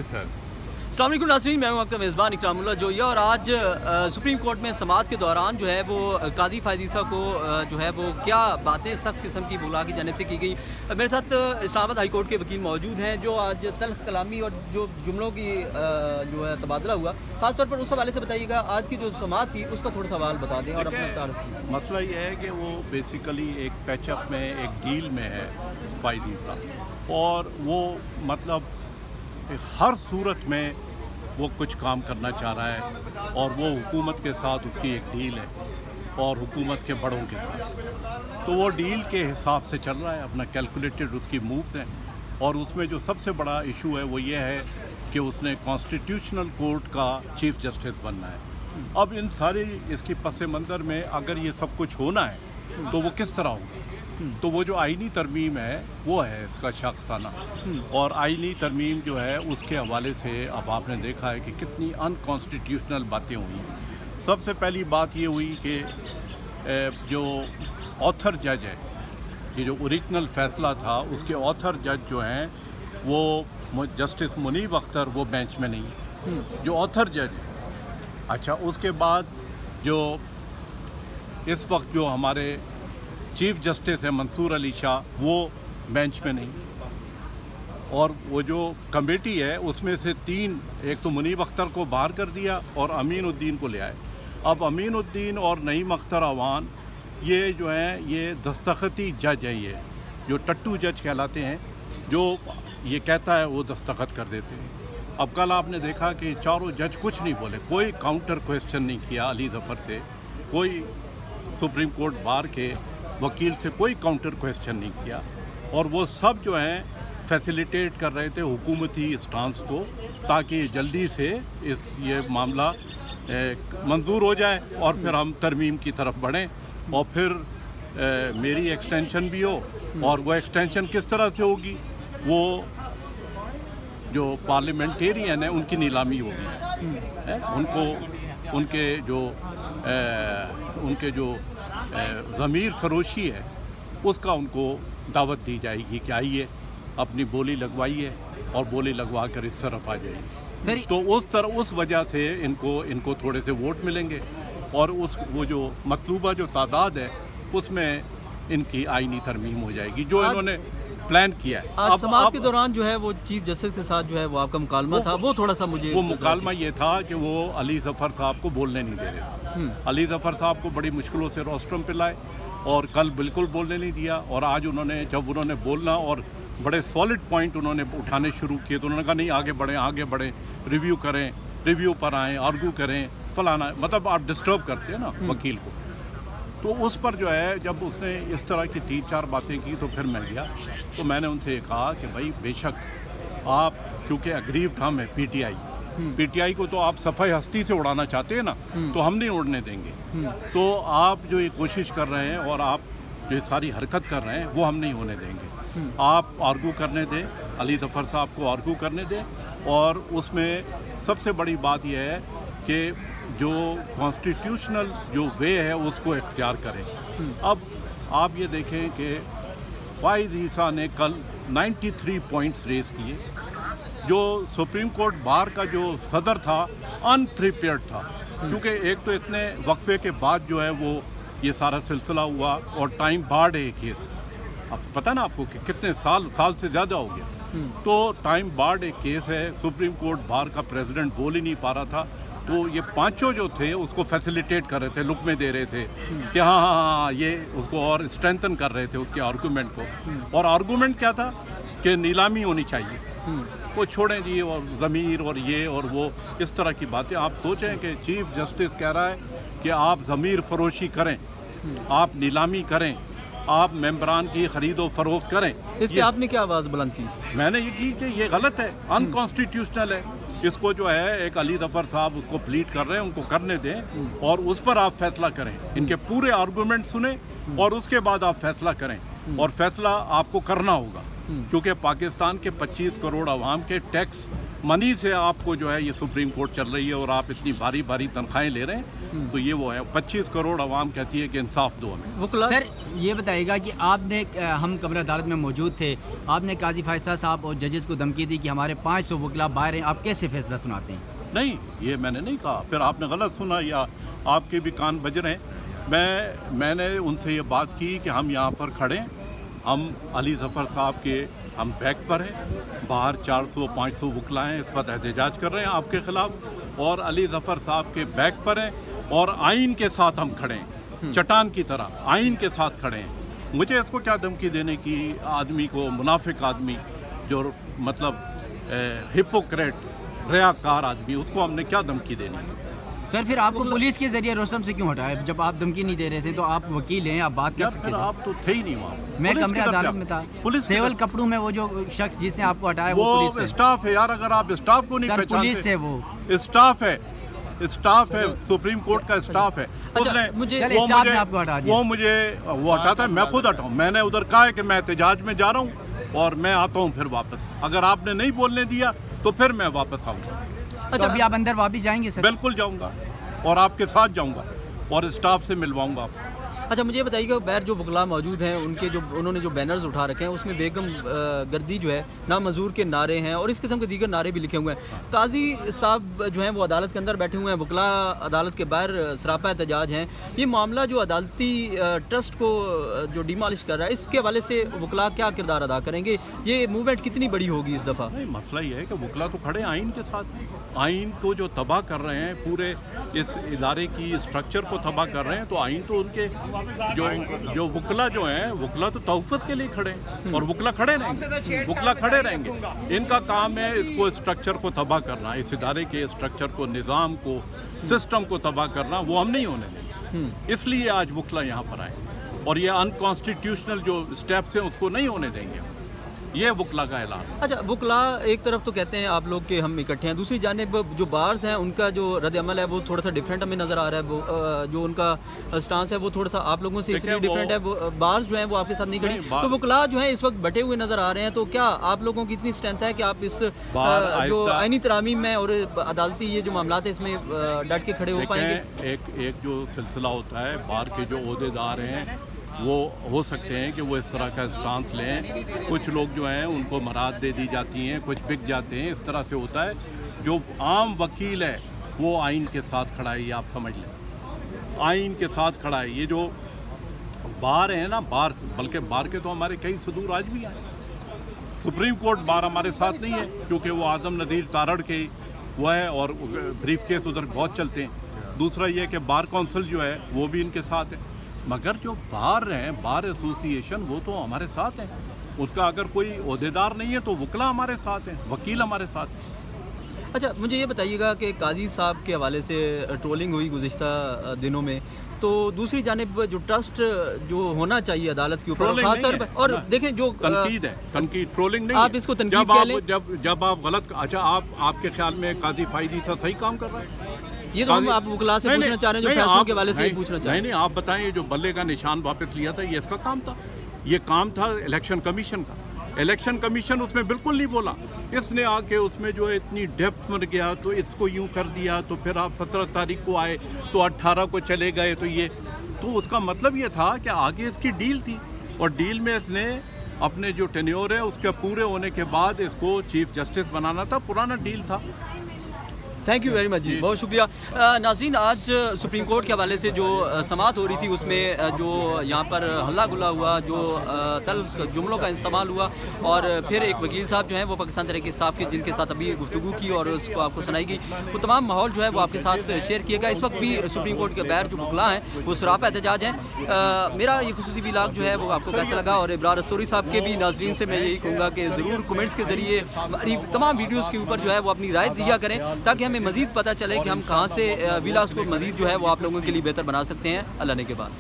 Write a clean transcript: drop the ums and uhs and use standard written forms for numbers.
Sir अस्सलाम वालेकुम नाज़रीन, मैं हूं आपका मेज़बान इकरामुल्लाह जोया। और आज सुप्रीम कोर्ट में समाअत के दौरान जो है वो कादी फ़ायज़ ईसा को जो है वो क्या बातें सख्त किस्म की बुला की जानिब से की गई। मेरे साथ इस्लामाबाद हाई कोर्ट के वकील मौजूद हैं जो आज तल्ख़ कलामी और जो जुमलों की जो है तबादला हुआ, ख़ास तौर पर उस हवाले से बताइएगा। आज की जो समाअत थी उसका थोड़ा सवाल बता दें और अपना तारुफ। मसला ये है कि वो बेसिकली एक पैचअप में, एक डील में है फ़ायज़ ईसा, और वो मतलब हर सूरत में वो कुछ काम करना चाह रहा है, और वो हुकूमत के साथ उसकी एक डील है और हुकूमत के बड़ों के साथ। तो वो डील के हिसाब से चल रहा है, अपना कैलकुलेटेड उसकी मूव्स हैं। और उसमें जो सबसे बड़ा इशू है वो ये है कि उसने कॉन्स्टिट्यूशनल कोर्ट का चीफ जस्टिस बनना है। अब इन सारी इसकी पस मंज़र में अगर ये सब कुछ होना है तो वो किस तरह होगा? तो वो जो आइनी तरमीम है वो है इसका शाखसाना, और आइनी तरमीम जो है उसके हवाले से अब आपने देखा है कि कितनी अनकॉन्स्टिट्यूशनल बातें हुई। सबसे पहली बात ये हुई कि जो ऑथर जज है, ये जो ओरिजिनल फ़ैसला था उसके ऑथर जज जो हैं वो जस्टिस मुनीब अख्तर, वो बेंच में नहीं, जो ऑथर जज है। अच्छा, उसके बाद जो इस वक्त जो हमारे चीफ जस्टिस है मंसूर अली शाह, वो बेंच में नहीं, और वो जो कमेटी है उसमें से तीन, एक तो मुनीब अख्तर को बाहर कर दिया और अमीन उद्दीन को ले आए। अब अमीन उद्दीन और नईम अख्तर अवान ये जो हैं ये दस्तखती जज हैं, ये जो टट्टू जज कहलाते हैं, जो ये कहता है वो दस्तखत कर देते हैं। अब कल आपने देखा कि चारों जज कुछ नहीं बोले, कोई काउंटर क्वेश्चन नहीं किया अली ज़फ़र से, कोई सुप्रीम कोर्ट बार के वकील से कोई काउंटर क्वेश्चन नहीं किया, और वो सब जो हैं फैसिलिटेट कर रहे थे हुकूमती स्टांस को, ताकि जल्दी से ये मामला मंजूर हो जाए और फिर हम तरमीम की तरफ बढ़ें, और फिर मेरी एक्सटेंशन भी हो। और वो एक्सटेंशन किस तरह से होगी? वो जो पार्लियामेंटेरियन है उनकी नीलामी होगी, उनको उनके जो ज़मीर फरोशी है उसका उनको दावत दी जाएगी कि आइए अपनी बोली लगवाइए, और बोली लगवा कर इस तरफ आ जाइए। तो उस वजह से इनको थोड़े से वोट मिलेंगे, और वो जो मतलूबा जो तादाद है उसमें इनकी आईनी तरमीम हो जाएगी जो इन्होंने प्लान किया है। आज समाअत के दौरान जो है वो चीफ जस्टिस के साथ जो है वो आपका मुकालमा था, वो थोड़ा सा मुझे वो मुकालमा ये था कि वो अली ज़फ़र साहब को बोलने नहीं दे रहे थे। अली ज़फ़र साहब को बड़ी मुश्किलों से रोस्ट्रम पे लाए, और कल बिल्कुल बोलने नहीं दिया। और आज जब उन्होंने बोलना और बड़े सॉलिड पॉइंट उन्होंने उठाने शुरू किए, तो उन्होंने कहा नहीं आगे बढ़ें, रिव्यू करें, रिव्यू पर आएँ, आर्गू करें, फलाना, मतलब आप डिस्टर्ब करते हैं ना वकील को। तो उस पर जो है जब उसने इस तरह की 3-4 बातें की तो फिर मैं गया, तो मैंने उनसे कहा कि भाई बेशक आप, क्योंकि अग्रीव्ड हम है पीटीआई को तो आप सफ़ाई हस्ती से उड़ाना चाहते हैं ना, तो हम नहीं उड़ने देंगे। तो आप जो ये कोशिश कर रहे हैं और आप जो ये सारी हरकत कर रहे हैं वो हम नहीं होने देंगे। आप आर्गू करने दें, अली ज़फ़र साहब को आर्गू करने दें, और उसमें सबसे बड़ी बात यह है कि जो कॉन्स्टिट्यूशनल जो वे है उसको इख्तियार करें। अब आप ये देखें कि फ़ायज़ ईसा ने कल 93 पॉइंट्स रेज़ किए। जो सुप्रीम कोर्ट बार का जो सदर था अनप्रिपेयर्ड था, क्योंकि एक तो इतने वक्फे के बाद जो है वो ये सारा सिलसिला हुआ, और टाइम बार्ड है केस। अब पता ना आपको कि कितने साल से ज़्यादा हो गया, तो टाइम बार्ड एक केस है। सुप्रीम कोर्ट बार का प्रेसिडेंट बोल ही नहीं पा रहा था, तो ये पांचों जो थे उसको फैसिलिटेट कर रहे थे, लुकमे दे रहे थे कि हाँ, ये उसको और स्ट्रेंथन कर रहे थे उसके आर्गूमेंट को। और आर्गूमेंट क्या था कि नीलामी होनी चाहिए। वो छोड़ें जी, और ज़मीर और ये और वो इस तरह की बातें। आप सोचें कि चीफ जस्टिस कह रहा है कि आप ज़मीर फरोशी करें, आप नीलामी करें, आप मेंबरान की ख़रीदो फरोख्त करें। इस पर आपने क्या आवाज़ बुलंद की? मैंने ये की कि ये गलत है, अनकॉन्स्टिट्यूशनल है। इसको जो है एक अली ज़फ़र साहब उसको प्लीड कर रहे हैं, उनको करने दें, और उस पर आप फैसला करें। इनके पूरे आर्गूमेंट सुने और उसके बाद आप फैसला करें, और फैसला आपको करना होगा, क्योंकि पाकिस्तान के 25 करोड़ अवाम के टैक्स मनी से आपको जो है ये सुप्रीम कोर्ट चल रही है और आप इतनी भारी भारी तनख्वाहें ले रहे हैं, तो ये वो है 25 करोड़ आवाम कहती है कि इंसाफ दो हमें। वकला सर ये बताइएगा कि आपने हम कमरा अदालत में मौजूद थे, आपने काजी फैसला साहब और जजेस को धमकी दी कि हमारे 500 वकला बाहर हैं, आप कैसे फैसला सुनाते हैं? नहीं, ये मैंने नहीं कहा, फिर आपने गलत सुना या आपके भी कान बज रहे हैं। मैंने उनसे ये बात की कि हम यहाँ पर खड़े हैं, हम अली ज़फ़र साहब के हम बैक पर हैं, बाहर 400-500 वकला हैं, इस वक्त एहतजाज कर रहे हैं आपके ख़िलाफ़, और अली ज़फ़र साहब के बैक पर हैं और आइन के साथ हम खड़े हैं, चट्टान की तरह आइन के साथ खड़े हैं। मुझे इसको क्या धमकी देने की, आदमी को, मुनाफिक आदमी जो मतलब हिपोक्रेट रियाकार आदमी, उसको हमने क्या धमकी देनी है? सर फिर आपको पुलिस के जरिए रोस्टम से क्यों हटाया? जब आप धमकी नहीं दे रहे थे तो आप वकील हैं, आप बात कर यार सकते फिर थे। आप तो थे ही नहीं वहाँ। मैं पुलिस कमरे की तरफ अदालत से में था, पुलिस की सेवल तरफ- कपड़ों में वो जो शख्स जिसने आपको हटाया वो पुलिस वो है। स्टाफ है यार, अगर आप स्टाफ को नहीं सर पहचानते, पुलिस है वो। स्टाफ है, सुप्रीम कोर्ट का स्टाफ है। अच्छा, मुझे- चलिए, स्टाफ ने आपको हटा दिया। वो हटाता है, मैं खुद हटाऊँ। मैंने उधर कहा है कि मैं एहतजाज में जा रहा हूँ और मैं आता हूँ फिर वापस। अगर आपने नहीं बोलने दिया तो फिर मैं वापस आऊँगा। तो अभी आप अंदर वापस जाएंगे सर? बिल्कुल जाऊँगा और आपके साथ जाऊँगा और स्टाफ से मिलवाऊँगा आपको। अच्छा, मुझे बताइएगा बाहर जो वकला मौजूद हैं उनके जो उन्होंने जो बैनर्स उठा रखे हैं उसमें बेगम गर्दी जो है नामंजूर के नारे हैं और इस किस्म के दीगर नारे भी लिखे हुए हैं। काजी साहब जो हैं वो अदालत के अंदर बैठे हुए हैं, वकला अदालत के बाहर सरापा एहतजाज हैं। ये मामला जो अदालती ट्रस्ट को जो डिमॉलिश कर रहा है, इसके हवाले से वकला क्या किरदार अदा करेंगे? ये मूवमेंट कितनी बड़ी होगी इस दफ़ा? नहीं, मसला ये है कि वकला तो खड़े आइन के साथ, आइन को जो तबाह कर रहे हैं, पूरे इस इदारे की स्ट्रक्चर को तबाह कर रहे हैं, तो आइन तो उनके जो वकला जो हैं, वकला तो तहफ़्फ़ुज़ के लिए खड़े हैं और वकला खड़े रहेंगे, वकला खड़े रहेंगे। इनका काम है इसको स्ट्रक्चर को तबाह करना, इस इदारे के स्ट्रक्चर को, निज़ाम को, सिस्टम को तबाह करना, वो हम नहीं होने देंगे। इसलिए आज वकला यहाँ पर आए और ये अनकॉन्स्टिट्यूशनल जो स्टेप्स हैं उसको नहीं होने देंगे। ये वकला का ऐलान। अच्छा, वकला एक तरफ तो कहते हैं आप लोग कि हम इकट्ठे हैं, दूसरी जानिब जो बार्स हैं उनका जो रद्द अमल है वो थोड़ा सा डिफरेंट हमें नज़र आ रहा है। वो जो उनका स्टांस है वो थोड़ा सा आप लोगों से इसलिए डिफरेंट है। वो बार्स जो हैं वो आपके साथ नहीं खड़ी, तो वकला जो है इस वक्त बटे हुए नज़र आ रहे हैं। तो क्या आप लोगों की इतनी स्ट्रेंथ है कि आप इस जो आइनी तरामीम में और अदालती ये जो मामला है इसमें डट के खड़े हो पाएंगे? एक जो सिलसिला होता है, बार के जो ओहदेदार हैं वो हो सकते हैं कि वो इस तरह का स्टांस लें। कुछ लोग जो हैं उनको मराद दे दी जाती हैं, कुछ बिक जाते हैं, इस तरह से होता है। जो आम वकील है वो आइन के साथ खड़ा है, ये आप समझ लें, आइन के साथ खड़ा है। ये जो बार है ना, बार, बल्कि बार के तो हमारे कई सदूर आज भी हैं। सुप्रीम कोर्ट बार हमारे साथ नहीं है क्योंकि वो आज़म नज़ीर तारड़ के वो है और ब्रीफ केस उधर बहुत चलते हैं। दूसरा ये कि बार कौंसिल जो है वो भी इनके साथ है, मगर जो बार हैं, बार एसोसिएशन, वो तो हमारे साथ हैं। उसका अगर कोई ओहदेदार नहीं है तो वकला हमारे साथ हैं, वकील हमारे साथ हैं। अच्छा, मुझे ये बताइएगा कि काजी साहब के हवाले से ट्रोलिंग हुई गुज़िश्ता दिनों में, तो दूसरी जानिब जो ट्रस्ट जो होना चाहिए अदालत के ऊपर खास तौर पर, और देखें जो तनकीद है, तनकीद, ट्रोलिंग नहीं आप है। इसको तनकीद कह लें। जब आप गलत, अच्छा आपके ख्याल में काजी फायदी सा सही काम कर रहा है? ये तो हम आप वकला से पूछना चाह रहे हैं, जो फैसलों के हवाले से ही पूछना चाह रहे हैं। नहीं, आप बताएं, जो बल्ले का निशान वापस लिया था ये इसका काम था, ये काम था इलेक्शन कमीशन का। इलेक्शन कमीशन उसमें बिल्कुल नहीं बोला, इसने आके उसमें जो है इतनी डेप्थ में गया, तो इसको यूं कर दिया, तो फिर आप 17 तारीख को आए तो 18 को चले गए, तो उसका मतलब ये था कि आगे इसकी डील थी और डील में इसने अपने जो टेन्योर है उसके पूरे होने के बाद इसको चीफ जस्टिस बनाना था, पुराना डील था। थैंक यू वेरी मच जी, बहुत शुक्रिया। नाज़रीन, आज सुप्रीम कोर्ट के हवाले से जो समाअत हो रही थी उसमें जो यहाँ पर हल्ला गुल्ला हुआ, जो तल्ख जुमलों का इस्तेमाल हुआ, और फिर एक वकील साहब जो हैं वो पाकिस्तान तहरीक इंसाफ के जिनके साथ अभी गुफ्तगू की और उसको आपको सुनाई गई, वो तमाम माहौल जो है वो आपके साथ शेयर किया गया। इस वक्त भी सुप्रीम कोर्ट के बाहर जो वकला हैं वो सरापा एहतजाज हैं। मेरा ये खुसूसी व्लॉग जो है वो आपको कैसा लगा, और इब्रार अस्तूरी साहब के भी नाज़रीन से मैं यही कहूँगा कि ज़रूर कमेंट्स के ज़रिए तमाम वीडियोज़ के ऊपर जो है वो अपनी राय दिया करें, ताकि हमें मज़ीद पता चले कि हम कहाँ से व्लॉग्स को मज़ीद जो है वो आप लोगों के लिए बेहतर बना सकते हैं। अल्लाह ने के बाद।